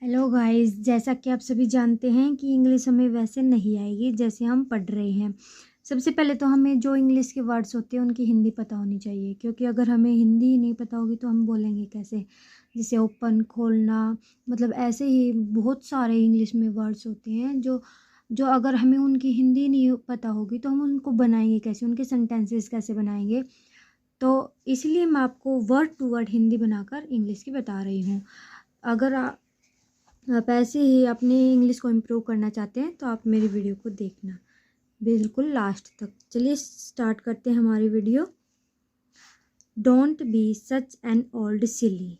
Hello guys, जैसा कि आप सभी जानते हैं कि इंग्लिश हमें वैसे नहीं आएगी जैसे हम पढ़ रहे हैं। सबसे पहले तो हमें जो इंग्लिश के वर्ड्स होते हैं उनकी हिंदी पता होनी चाहिए, क्योंकि अगर हमें हिंदी ही नहीं पता होगी तो हम बोलेंगे कैसे। जैसे ओपन, खोलना, मतलब ऐसे ही बहुत सारे इंग्लिश में वर्ड्स होते हैं जो जो अगर हमें उनकी हिंदी नहीं पता होगी तो हम उनको बनाएंगे कैसे, उनके सेंटेंसेस कैसे बनाएंगे। तो इसलिए मैं आपको वर्ड टू वर्ड हिंदी बनाकर इंग्लिश की बता रही हूँ। अगर आप ऐसे ही अपनी इंग्लिश को इम्प्रूव करना चाहते हैं तो आप मेरी वीडियो को देखना बिल्कुल लास्ट तक। चलिए स्टार्ट करते हैं हमारी video. Don't be such an old silly.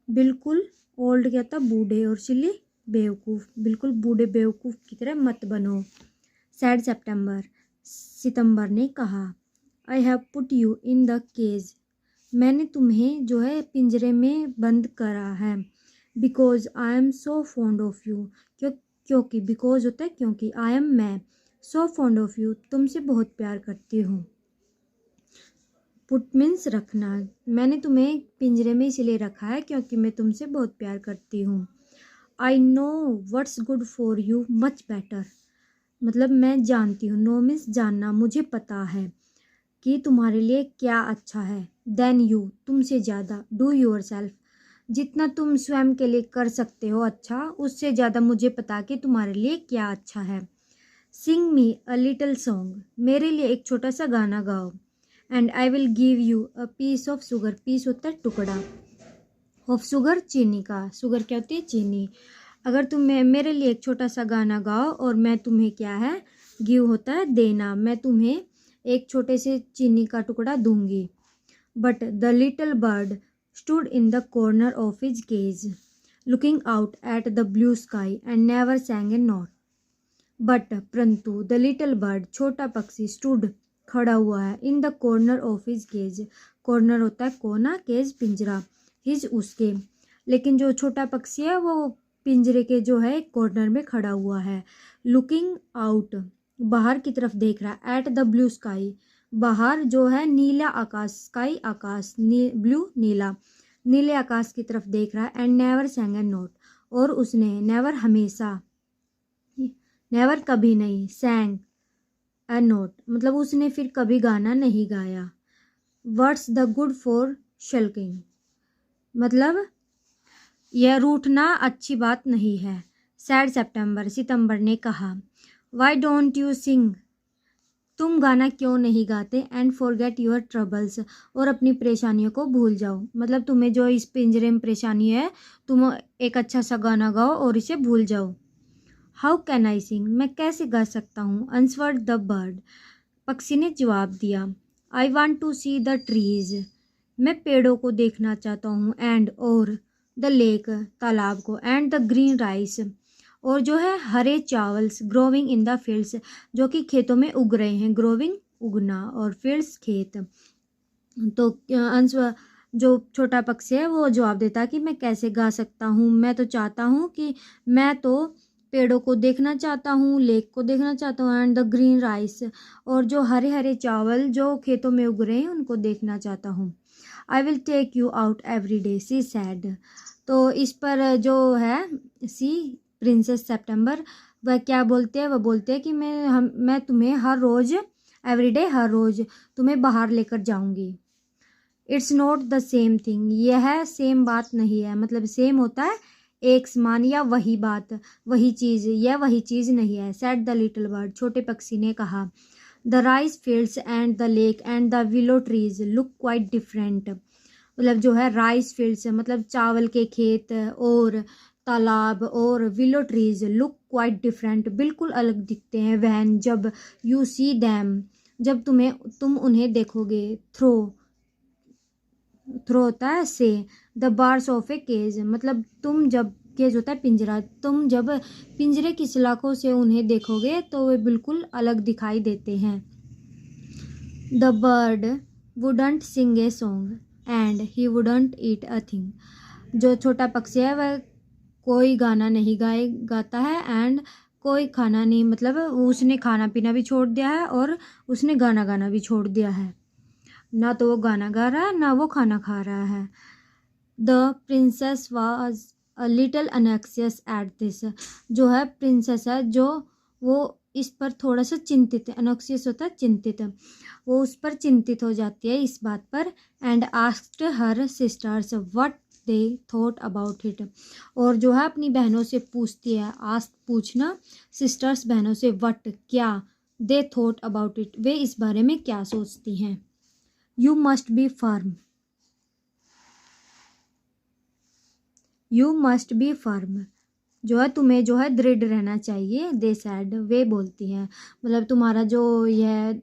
बिल्कुल ओल्ड क्या था, बूढ़े, और सिली बेवकूफ़। बिल्कुल बूढ़े बेवकूफ़ की तरह मत बनो। सैड सितंबर, सितंबर ने कहा, I have put you in the cage. मैंने तुम्हें जो है पिंजरे में बंद करा है। Because I am so fond of you. क्योंकि बिकॉज होता है क्योंकि, आई एम मैं, सो फॉन्ड ऑफ यू तुमसे बहुत प्यार करती हूँ। पुट मीन्स रखना। मैंने तुम्हें पिंजरे में इसलिए रखा है क्योंकि मैं तुमसे बहुत प्यार करती हूँ। I know what's good for you much better. मतलब मैं जानती हूँ, नो मीन्स जानना, मुझे पता है कि तुम्हारे लिए क्या अच्छा है। देन यू, तुमसे ज़्यादा, डू योर सेल्फ, जितना तुम स्वयं के लिए कर सकते हो अच्छा, उससे ज़्यादा मुझे पता कि तुम्हारे लिए क्या अच्छा है। सिंग मी अ लिटिल सॉन्ग, मेरे लिए एक छोटा सा गाना गाओ। And I will give you a piece of sugar, piece होता है टुकड़ा, ऑफ शुगर चीनी का, शुगर क्या होती है, चीनी। अगर तुम मेरे लिए एक छोटा सा गाना गाओ और मैं तुम्हें क्या है, गिव होता है देना, मैं तुम्हें एक छोटे से चीनी का टुकड़ा दूंगी। But the little bird stood in the corner of his cage, looking out at the blue sky and never sang a note. But परंतु द लिटिल बर्ड, छोटा पक्षी, स्टूड खड़ा हुआ है, in the corner of his cage, corner होता है कोना, cage पिंजरा, हिज उसके, लेकिन जो छोटा पक्षी है वो पिंजरे के जो है कॉर्नर में खड़ा हुआ है। लुकिंग आउट, बाहर की तरफ देख रहा है, एट द ब्लू स्काई, बाहर जो है नीला आकाश, स्काई आकाश, ब्लू नीला, नीले आकाश की तरफ देख रहा है। And never sang a note, और उसने नेवर हमेशा, नेवर कभी नहीं, सैंग ए नोट मतलब उसने फिर कभी गाना नहीं गाया। व्हाट्स द गुड फॉर शल्किंग, मतलब यह रूठना अच्छी बात नहीं है। सैड सितंबर, सितंबर ने कहा, वाई डोंट यू सिंग, तुम गाना क्यों नहीं गाते। एंड फॉरगेट योर ट्रबल्स, और अपनी परेशानियों को भूल जाओ। मतलब तुम्हें जो इस पिंजरे में परेशानी है, तुम एक अच्छा सा गाना गाओ और इसे भूल जाओ। हाउ कैन आई सिंग, मैं कैसे गा सकता हूँ। आंसवर्ड द बर्ड, पक्षी ने जवाब दिया, I want to see the trees, मैं पेड़ों को देखना चाहता हूँ। एंड और द लेक, तालाब को। एंड द ग्रीन राइस, और जो है हरे चावल्स, ग्रोविंग इन द फील्ड्स, जो कि खेतों में उग रहे हैं, ग्रोविंग उगना, और फील्ड्स खेत। तो आंसर, जो छोटा पक्षी है वो जवाब देता कि मैं कैसे गा सकता हूँ, मैं तो चाहता हूँ कि मैं तो पेड़ों को देखना चाहता हूँ, लेक को देखना चाहता हूँ, एंड द ग्रीन राइस, और जो हरे हरे चावल जो खेतों में उग रहे हैं उनको देखना चाहता हूँ। I will take you out every day, she said. तो इस पर जो है सी, प्रिंसेस सितंबर, वह क्या बोलते हैं, वह बोलते हैं कि मैं तुम्हें हर रोज़, एवरी डे हर रोज़, तुम्हें बाहर लेकर जाऊँगी। It's not the same thing, यह सेम बात नहीं है। मतलब सेम होता है एक समान या वही बात, वही चीज़, यह वही चीज़ नहीं है। सेड द लिटिल बर्ड, छोटे पक्षी ने कहा, the rice fields and the lake and the willow trees look quite different. मतलब जो है राइस फील्ड्स मतलब चावल के खेत, और तालाब, और willow trees look quite different, बिल्कुल अलग दिखते हैं। वहन, जब, यू सी दैम, जब तुम उन्हें देखोगे। थ्रो, थ्रो होता है से, the bars of a cage, मतलब तुम जब, केज होता है पिंजरा, तुम जब पिंजरे की सलाखों से उन्हें देखोगे तो वे बिल्कुल अलग दिखाई देते हैं। The bird wouldn't sing a song and he wouldn't eat a thing, जो छोटा पक्षी है वह कोई गाना नहीं गाता है, एंड कोई खाना नहीं, मतलब उसने खाना पीना भी छोड़ दिया है और उसने गाना गाना भी छोड़ दिया है। ना तो वो गाना गा रहा है, ना वो खाना खा रहा है। The princess was little anxious at this. जो है प्रिंसेस है जो वो इस पर थोड़ा सा चिंतित है। अनएक्सियस होता है चिंतित, वो उस पर चिंतित हो जाती है इस बात पर। And asked her sisters what they thought about it. और जो है अपनी बहनों से पूछती है, आस्क पूछना, सिस्टर्स बहनों से, व्हाट क्या, they thought about it way इस बारे में क्या सोचती हैं। You must be firm, you must be firm, जो है तुम्हें जो है दृढ़ रहना चाहिए। दे सैड, वे बोलती हैं, मतलब तुम्हारा जो यह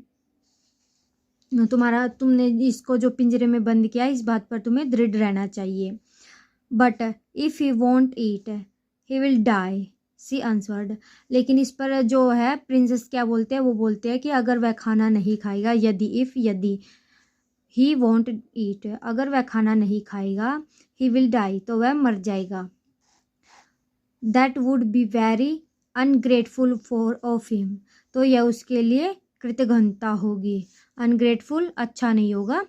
तुम्हारा तुमने इसको जो पिंजरे में बंद किया इस बात पर तुम्हें दृढ़ रहना चाहिए। But if he won't eat he will die, she answered. लेकिन इस पर जो है प्रिंसेस क्या बोलते हैं, वो बोलते हैं कि अगर वह खाना नहीं खाएगा, यदि ही वॉन्ट ईट, अगर वह खाना नहीं खाएगा, ही विल डाई, तो वह मर जाएगा। That would be very ungrateful for of him, तो यह उसके लिए कृतघ्नता होगी। अनग्रेटफुल अच्छा नहीं होगा।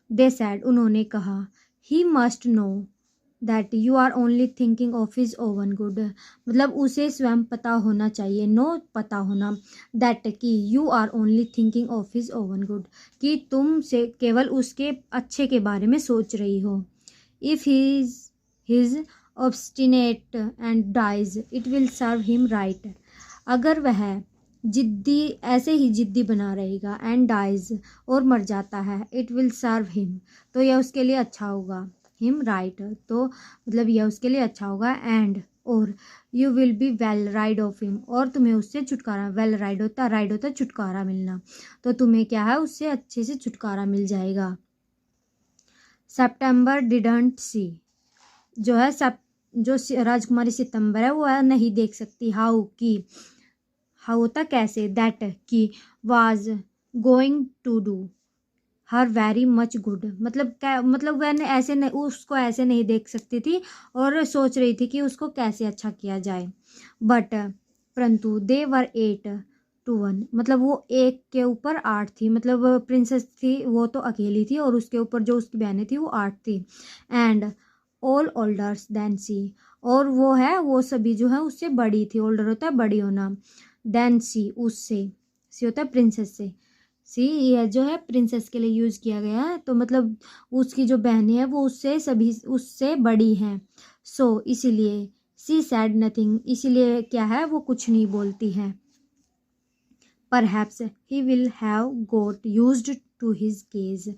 दे सैड, उन्होंने कहा, he must know that you are only thinking of his own good, मतलब उसे स्वयं पता होना चाहिए, नो पता होना, दैट कि you are only thinking of his own good, कि तुम से केवल उसके अच्छे के बारे में सोच रही हो। If his obstinate and dies it will serve him right, अगर वह जिद्दी ऐसे ही जिद्दी बना रहेगा, एंड डाइज और मर जाता है, इट विल सर्व हिम, तो यह उसके लिए अच्छा होगा। हिम राइट, तो मतलब यह उसके लिए अच्छा होगा। एंड और you will be well ride of him, और तुम्हें उससे छुटकारा, वेल राइड होता छुटकारा मिलना, तो तुम्हें क्या है उससे अच्छे से छुटकारा मिल जाएगा। सेप्टेम्बर डिडंट सी, जो है जो राजकुमारी सितंबर है वो नहीं देख सकती। हाउ की, हाउ होता कैसे, दैट की, was going to do her very much good, मतलब क्या, मतलब वह ऐसे नहीं, उसको ऐसे नहीं देख सकती थी और सोच रही थी कि उसको कैसे अच्छा किया जाए। बट परंतु दे वर 8-1, मतलब वो एक के ऊपर 8 थी, मतलब प्रिंसेस थी वो तो अकेली थी और उसके ऊपर जो उसकी बहनें थी वो 8 थी। एंड ऑल ओल्डर्स देन सी, और वो है वो सभी जो है उससे बड़ी थी। ओल्डर होता है बड़ी होना, देन सी उससे, सी होता है प्रिंसेस से। सी ये जो है प्रिंसेस के लिए यूज़ किया गया है, तो मतलब उसकी जो बहनें हैं वो उससे बड़ी हैं। सो इसीलिए सी सैड नथिंग, इसीलिए क्या है वो कुछ नहीं बोलती है। Perhaps he will have got used to his cage,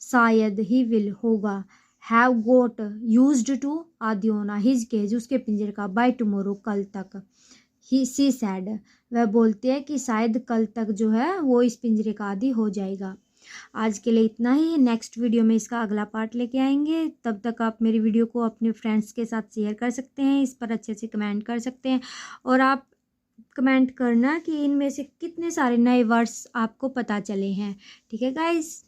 शायद ही विल होगा, हैव गोट यूज्ड टू आदि होना, हिज केज उसके पिंजरे का, बाय टुमारो कल तक। ही सी सैड, वह बोलती है कि शायद कल तक जो है वो इस पिंजरे का आदी हो जाएगा। आज के लिए इतना ही, नेक्स्ट वीडियो में इसका अगला पार्ट लेके आएंगे। तब तक आप मेरी वीडियो को अपने फ्रेंड्स के साथ शेयर कर सकते हैं, इस पर अच्छे से कमेंट कर सकते हैं, और आप कमेंट करना कि इनमें से कितने सारे नए वर्ड्स आपको पता चले हैं। ठीक है गाइस।